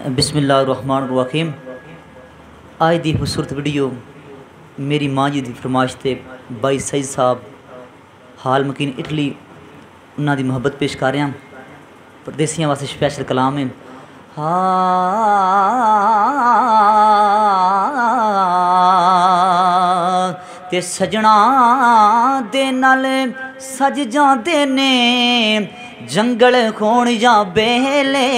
बिस्मिल्लाहिर्रहमानिर्रहीम। आज दी खूबसूरत वीडियो मेरी माँ जी की फरमाइश से भाई सईद साहब हाल मकीन इटली उन्हों की मुहब्बत पेश कर रहा। परदेसियों वास्ते स्पैशल कलाम है। ते सजना दे नाल सज जाते ने जंगल खोण या बेले,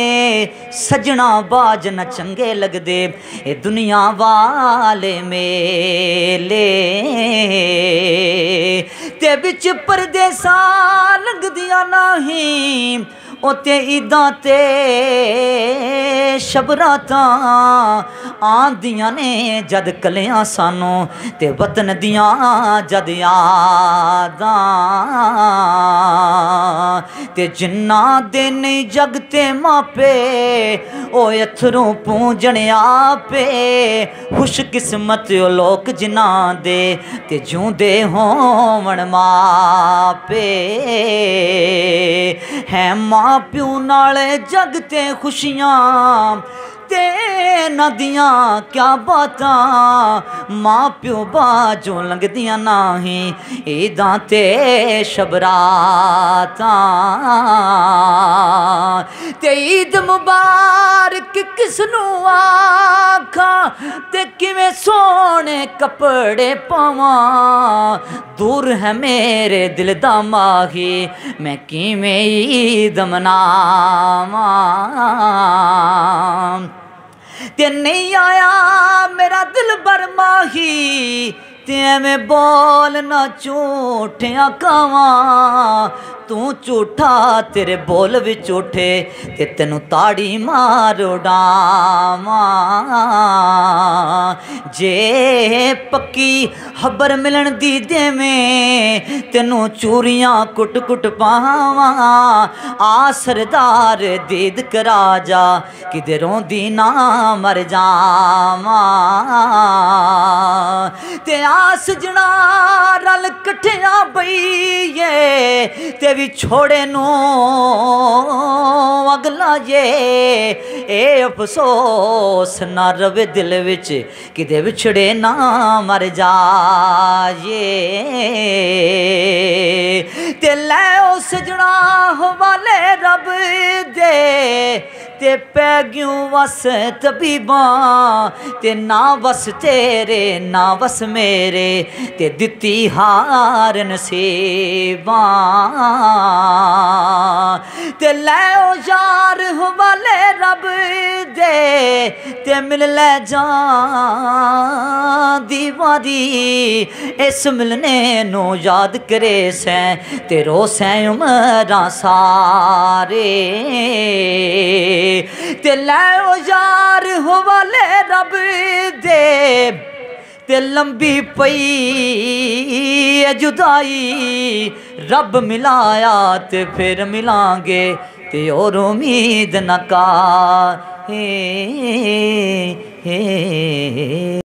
सजना बाज न चंगे लगदे ए दुनिया वाले मेले। ते बिच परदेसा लगदियां नहीं ओते ईदां ते शबरातां आंदियां ने जद कलियां सानू ते वतन दियां जद यादां। ते जिन्ना दे नहीं जगते मापे ओ अथरू पूंजण आपे, खुश किस्मत ओ लोक जिन्ना दे ते जूंदे होवण मापे। है मां प्यो नाल जगते खुशियां ते नदियां क्या बातां, मां प्यो बाजों लंघदियां नहीं ईदां ते शबरातां। ते ईद मुबारक किसनू आखा ते किवें सोने कपड़े पावां, दूर है मेरे दिल दा माही मैं किवें ईद मनावां। ते नहीं आया मेरा दिल बर माही ते एवें बोल ना झूठियां कावां, तू झूठा तेरे बोल भी झूठे ते तेनू ताड़ी मार उड़ावां। जे पक्की खबर मिलन दी देवें तेनू चूरियां कुट कुट पावां, आ सरदार दीद करा जा किदे रोंदी ना मर जावां। ते आस जना रल कट्ठियां बईए ते भी छोड़े नू अगला ये ए अफसोस ना रवे दिल विच किदे विछड़े ना मर जाए। ते लै ओ सजना हवाले रब दे ते पैग्यूं वस तबीबां, ते ना वस तेरे ना वस मेरे ते दिती हार नसीबां। ते लै ओ यार हवाले रब दे ते मिल लै जा दीवारी, इस मिलने नू याद करे सैं ते रो सैं उमरां सारे। ते लै ओ यार हवाले रब दे ते लंबी पई जुदाई, रब मिलाया ते फिर मिलांगे ते और उम्मीद न का।